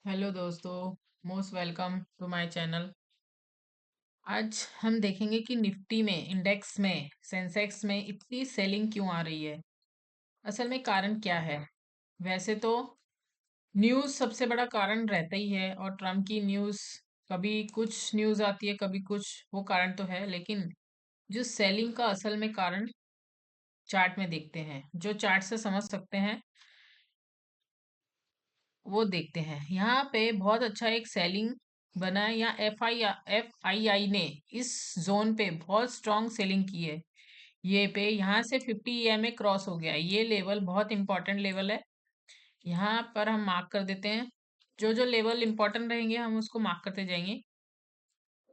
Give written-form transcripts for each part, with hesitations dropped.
Hello दोस्तों, most welcome to my channel. आज हम देखेंगे कि निफ्टी में, इंडेक्स में, सेंसेक्स में इतनी सेलिंग क्यों आ रही है। असल में कारण क्या है। वैसे तो न्यूज़ सबसे बड़ा कारण रहता ही है, और ट्रम्प की न्यूज़, कभी कुछ न्यूज़ आती है कभी कुछ, वो कारण तो है। लेकिन जो सेलिंग का असल में कारण चार्ट में देखते हैं, जो चार्ट से समझ सकते हैं वो देखते हैं। यहाँ पे बहुत अच्छा एक सेलिंग बना है, या एफ आई आई ने इस जोन पे बहुत स्ट्रॉन्ग सेलिंग की है। ये पे यहाँ से 50 ईएमए क्रॉस हो गया है। ये लेवल बहुत इंपॉर्टेंट लेवल है। यहाँ पर हम मार्क कर देते हैं। जो जो लेवल इंपॉर्टेंट रहेंगे हम उसको मार्क करते जाएंगे।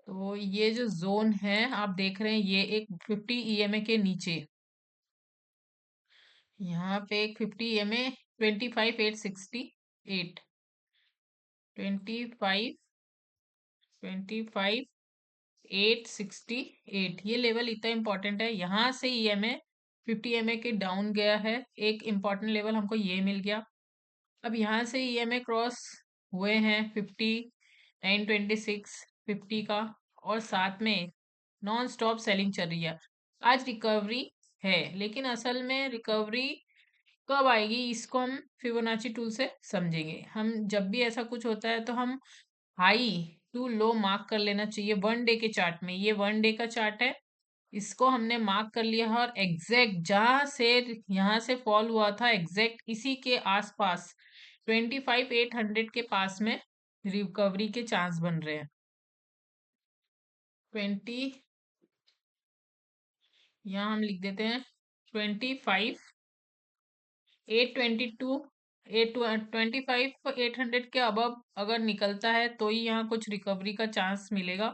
तो ये जो जोन है आप देख रहे हैं, ये एक 50 ईएमए के नीचे, यहाँ पे एक 50 ईएमए 25,868, 25,868, ये लेवल इतना इंपॉर्टेंट है। यहाँ से ईएमए 50 एमए के डाउन गया है, एक इंपॉर्टेंट लेवल हमको ये मिल गया। अब यहाँ से ईएमए क्रॉस हुए हैं 50,926, 50 का, और साथ में नॉन स्टॉप सेलिंग चल रही है। आज रिकवरी है, लेकिन असल में रिकवरी कब आएगी इसको हम फिबोनाची टूल से समझेंगे। हम जब भी ऐसा कुछ होता है तो हम हाई टू लो मार्क कर लेना चाहिए। वन डे के चार्ट में, ये वन डे का चार्ट है, इसको हमने मार्क कर लिया है, और एग्जैक्ट जहां से यहाँ से फॉल हुआ था एग्जैक्ट इसी के आसपास 25,800 के पास में रिकवरी के चांस बन रहे हैं। 20, यहाँ हम लिख देते हैं 25,822, 25,800 के अबव अगर निकलता है तो ही यहाँ कुछ रिकवरी का चांस मिलेगा।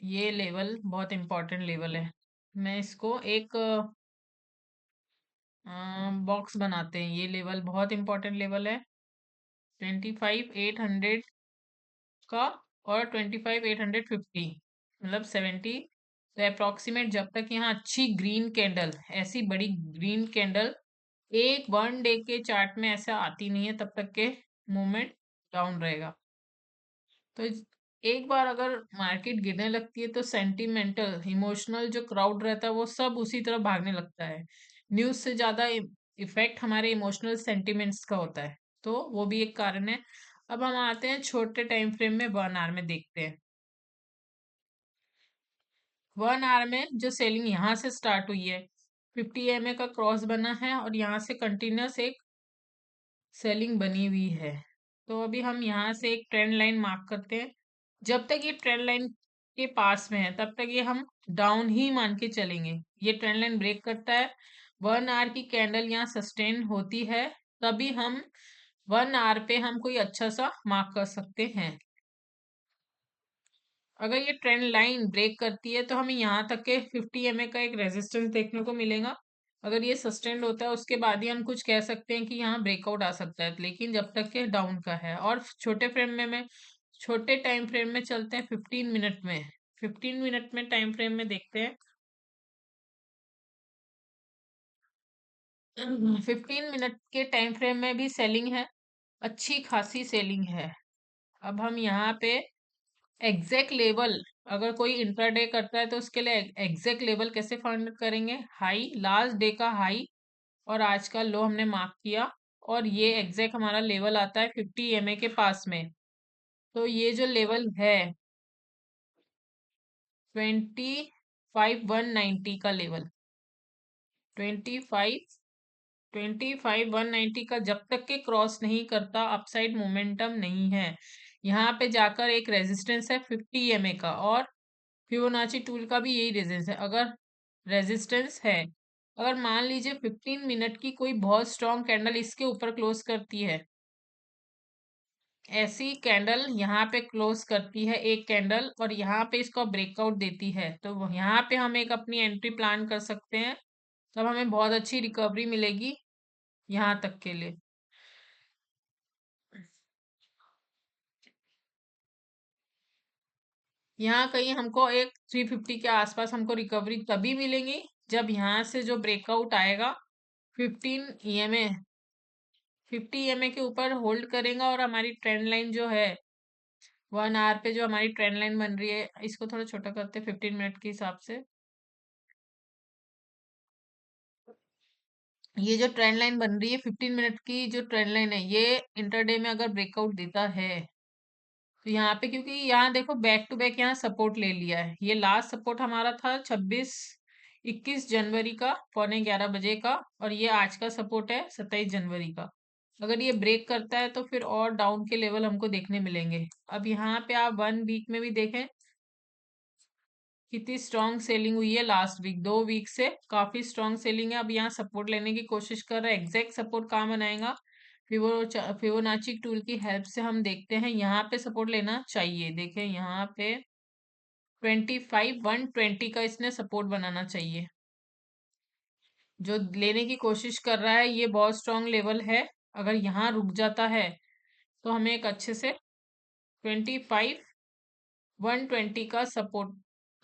ये लेवल बहुत इंपॉर्टेंट लेवल है। मैं इसको एक बॉक्स बनाते हैं। ये लेवल बहुत इंपॉर्टेंट लेवल है, 25,800 का, और 25,850, मतलब 70। तो अप्रोक्सीमेट जब तक यहाँ अच्छी ग्रीन कैंडल, ऐसी बड़ी ग्रीन कैंडल एक वन डे के चार्ट में ऐसा आती नहीं है, तब तक के मूवमेंट डाउन रहेगा। तो एक बार अगर मार्केट गिरने लगती है तो सेंटिमेंटल, इमोशनल जो क्राउड रहता है वो सब उसी तरफ भागने लगता है। न्यूज से ज्यादा इफेक्ट हमारे इमोशनल सेंटिमेंट्स का होता है, तो वो भी एक कारण है। अब हम आते हैं छोटे टाइम फ्रेम में, 1 आवर में देखते हैं। 1 आवर में जो सेलिंग यहाँ से स्टार्ट हुई है, 50 एमए का क्रॉस बना है, और यहाँ से कंटिन्यूस एक सेलिंग बनी हुई है। तो अभी हम यहाँ से एक ट्रेंड लाइन मार्क करते हैं। जब तक ये ट्रेंड लाइन के पास में है तब तक ये हम डाउन ही मान के चलेंगे। ये ट्रेंड लाइन ब्रेक करता है, 1 आवर की कैंडल यहाँ सस्टेन होती है, तभी हम 1 आवर पे हम कोई अच्छा सा मार्क कर सकते हैं। अगर ये ट्रेंड लाइन ब्रेक करती है तो हमें यहाँ तक के 50 एमए का एक रेजिस्टेंस देखने को मिलेगा। अगर ये सस्टेन्ड होता है उसके बाद ही हम कुछ कह सकते हैं कि यहाँ ब्रेकआउट आ सकता है, लेकिन जब तक के डाउन का है। और छोटे फ्रेम में मैं छोटे टाइम फ्रेम में चलते हैं, 15 मिनट में। 15 मिनट में टाइम फ्रेम में देखते हैं। 15 मिनट के टाइम फ्रेम में भी सेलिंग है, अच्छी खासी सेलिंग है। अब हम यहाँ पे एग्जैक्ट लेवल, अगर कोई इंट्राडे करता है तो उसके लिए एग्जैक्ट लेवल कैसे फाइंड करेंगे। हाई, लास्ट डे का हाई और आज का लो हमने मार्क किया, और ये एग्जैक्ट हमारा लेवल आता है 50 एमए के पास में। तो ये जो लेवल है 25,190 का लेवल, 25,190 का जब तक के क्रॉस नहीं करता, अपसाइड मोमेंटम नहीं है। यहाँ पे जाकर एक रेजिस्टेंस है 50 एमए का, और फिबोनाची टूल का भी यही रेजिस्टेंस है। अगर रेजिस्टेंस है, अगर मान लीजिए 15 मिनट की कोई बहुत स्ट्रॉन्ग कैंडल इसके ऊपर क्लोज करती है, ऐसी कैंडल यहाँ पे क्लोज करती है एक कैंडल, और यहाँ पे इसको ब्रेकआउट देती है, तो यहाँ पे हम एक अपनी एंट्री प्लान कर सकते हैं। तब हमें बहुत अच्छी रिकवरी मिलेगी यहाँ तक के लिए। यहाँ कहीं हमको एक 350 के आसपास हमको रिकवरी तभी मिलेगी जब यहाँ से जो ब्रेकआउट आएगा 15 ईएमए 50 EMA के ऊपर होल्ड करेगा और हमारी ट्रेंड लाइन जो है 1 आवर पे जो हमारी ट्रेंड लाइन बन रही है, इसको थोड़ा छोटा करते हैं 15 मिनट के हिसाब से। ये जो ट्रेंड लाइन बन रही है 15 मिनट की जो ट्रेंड लाइन है, ये इंटरडे में अगर ब्रेकआउट देता है तो यहाँ पे, क्योंकि यहाँ देखो बैक टू बैक यहाँ सपोर्ट ले लिया है। ये लास्ट सपोर्ट हमारा था 21 जनवरी का पौने 11 बजे का, और ये आज का सपोर्ट है 27 जनवरी का। अगर ये ब्रेक करता है तो फिर और डाउन के लेवल हमको देखने मिलेंगे। अब यहाँ पे आप 1 वीक में भी देखें कितनी स्ट्रांग सेलिंग हुई है। लास्ट वीक 2 वीक से काफी स्ट्रांग सेलिंग है। अब यहाँ सपोर्ट लेने की कोशिश कर रहा है। एग्जैक्ट सपोर्ट कहाँ बनाएगा, फिबोनाची टूल की हेल्प से हम देखते हैं। यहाँ पे सपोर्ट लेना चाहिए। देखें यहाँ पे 25 120 का इसने सपोर्ट बनाना चाहिए। जो लेने की कोशिश कर रहा है ये बहुत स्ट्रांग लेवल है। अगर यहाँ रुक जाता है तो हमें एक अच्छे से 25 120 का सपोर्ट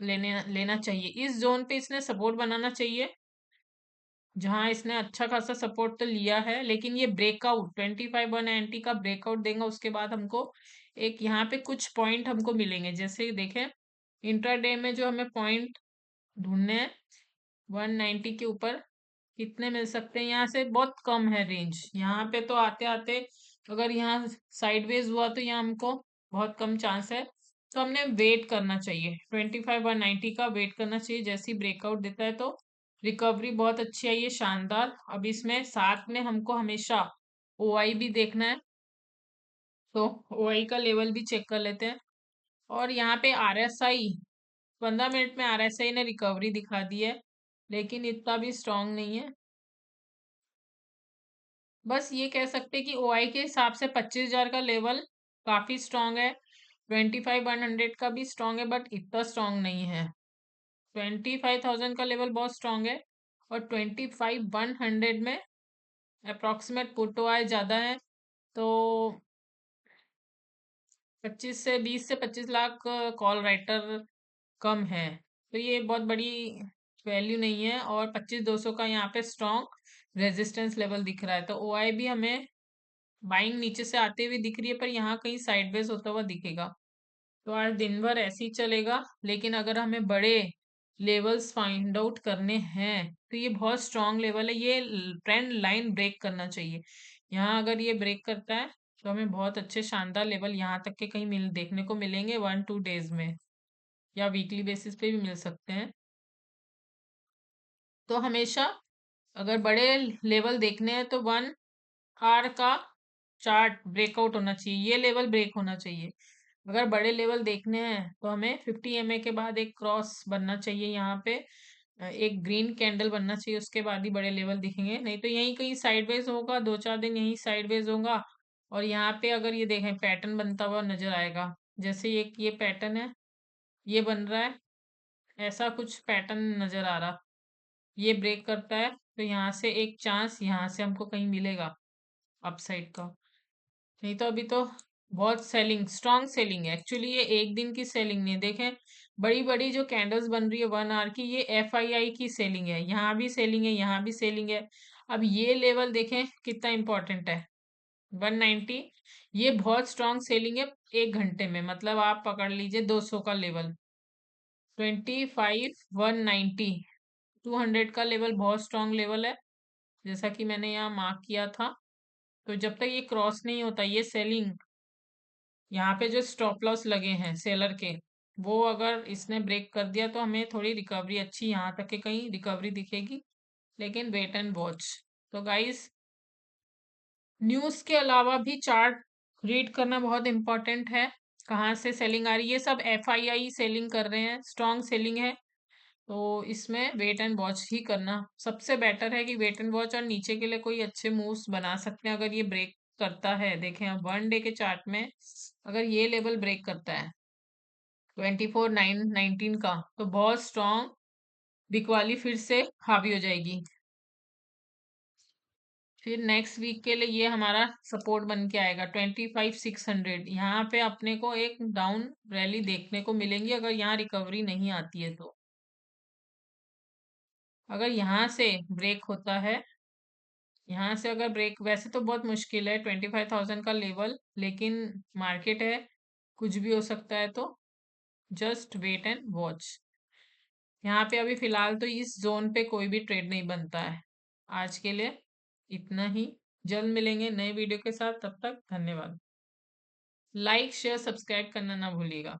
लेना चाहिए। इस जोन पे इसने सपोर्ट बनाना चाहिए, जहां इसने अच्छा खासा सपोर्ट तो लिया है। लेकिन ये ब्रेकआउट 25 190 का ब्रेकआउट देगा, उसके बाद हमको एक यहाँ पे कुछ पॉइंट हमको मिलेंगे। जैसे देखें इंट्राडे में जो हमें पॉइंट ढूंढने हैं 190 के ऊपर कितने मिल सकते हैं। यहाँ से बहुत कम है रेंज। यहाँ पे तो आते आते अगर यहाँ साइडवेज हुआ तो यहाँ हमको बहुत कम चांस है। तो हमने वेट करना चाहिए, 25 190 का वेट करना चाहिए। जैसे ही ब्रेकआउट देता है तो रिकवरी बहुत अच्छी आई है, शानदार। अब इसमें साथ में हमको हमेशा ओआई भी देखना है, तो ओआई का लेवल भी चेक कर लेते हैं। और यहाँ पे आरएसआई 15 मिनट में आरएसआई ने रिकवरी दिखा दी है, लेकिन इतना भी स्ट्रांग नहीं है। बस ये कह सकते हैं कि ओआई के हिसाब से 25,000 का लेवल काफी स्ट्रांग है। 25 100 का भी स्ट्रांग है, बट इतना स्ट्रांग नहीं है। 25,000 का लेवल बहुत स्ट्रांग है, और 25 100 में अप्रोक्सीमेट पुट ओआई ज्यादा है। तो 20 से 25 लाख कॉल राइटर कम है। तो ये बहुत बड़ी वैल्यू नहीं है। और 25 200 का यहाँ पे स्ट्रॉन्ग रेजिस्टेंस लेवल दिख रहा है। तो ओआई भी हमें बाइंग नीचे से आते हुए दिख रही है, पर यहाँ कहीं साइडवेज होता हुआ दिखेगा। तो आज दिन भर ऐसे ही चलेगा। लेकिन अगर हमें बड़े लेवल्स फाइंड आउट करने हैं तो ये बहुत स्ट्रांग लेवल है। ये ट्रेंड लाइन ब्रेक करना चाहिए। यहाँ अगर ये ब्रेक करता है तो हमें बहुत अच्छे शानदार लेवल यहाँ तक के कहीं देखने को मिलेंगे 1 2 डेज में, या वीकली बेसिस पे भी मिल सकते हैं। तो हमेशा अगर बड़े लेवल देखने हैं तो 1 आवर का चार्ट ब्रेकआउट होना चाहिए, ये लेवल ब्रेक होना चाहिए। अगर बड़े लेवल देखने हैं तो हमें 50 EMA के बाद एक क्रॉस बनना चाहिए। यहाँ पे एक ग्रीन कैंडल बनना चाहिए, उसके बाद ही बड़े लेवल दिखेंगे। नहीं तो यहीं कहीं साइडवेज होगा, 2 4 दिन यहीं साइडवेज होगा। और यहाँ पे अगर ये देखें पैटर्न बनता हुआ नजर आएगा। जैसे ये पैटर्न है, ये बन रहा है, ऐसा कुछ पैटर्न नजर आ रहा। ये ब्रेक करता है तो यहाँ से एक चांस यहाँ से हमको कहीं मिलेगा अपसाइड का। नहीं तो अभी तो बहुत सेलिंग, स्ट्रॉन्ग सेलिंग है। एक्चुअली ये एक दिन की सेलिंग नहीं है। देखें बड़ी बड़ी जो कैंडल्स बन रही है 1 आवर की, ये एफआईआई की सेलिंग है। यहाँ भी सेलिंग है, यहाँ भी सेलिंग है। अब ये लेवल देखें कितना इंपॉर्टेंट है, 190। ये बहुत स्ट्रॉन्ग सेलिंग है 1 घंटे में। मतलब आप पकड़ लीजिए 200 का लेवल, 25 190, 200 का लेवल बहुत स्ट्रॉन्ग लेवल है, जैसा कि मैंने यहाँ मार्क किया था। तो जब तक ये क्रॉस नहीं होता ये सेलिंग, यहाँ पे जो स्टॉप लॉस लगे हैं सेलर के, वो अगर इसने ब्रेक कर दिया तो हमें थोड़ी रिकवरी अच्छी यहाँ तक के कहीं रिकवरी दिखेगी। लेकिन वेट एंड वॉच। तो गाइस न्यूज़ के अलावा भी चार्ट रीड करना बहुत इंपॉर्टेंट है। कहाँ से सेलिंग आ रही है, ये सब एफआईआई सेलिंग कर रहे हैं, स्ट्रॉन्ग सेलिंग है। तो इसमें वेट एंड वॉच ही करना सबसे बेटर है, कि वेट एंड वॉच और नीचे के लिए कोई अच्छे मूव्स बना सकते हैं अगर ये ब्रेक करता है। देखें अब 1 डे के चार्ट में अगर ये लेवल ब्रेक करता है 24 9 19 का, तो बहुत स्ट्रॉन्ग बिकवाली फिर से हावी हो जाएगी। फिर नेक्स्ट वीक के लिए ये हमारा सपोर्ट बन के आएगा 25 600। यहाँ पे अपने को एक डाउन रैली देखने को मिलेंगी अगर यहाँ रिकवरी नहीं आती है तो। अगर यहाँ से ब्रेक होता है यहाँ से अगर ब्रेक, वैसे तो बहुत मुश्किल है 25,000 का लेवल, लेकिन मार्केट है, कुछ भी हो सकता है, तो जस्ट वेट एंड वॉच। यहाँ पे अभी फिलहाल तो इस जोन पे कोई भी ट्रेड नहीं बनता है। आज के लिए इतना ही। जल्द मिलेंगे नए वीडियो के साथ, तब तक धन्यवाद। लाइक शेयर सब्सक्राइब करना ना भूलिएगा।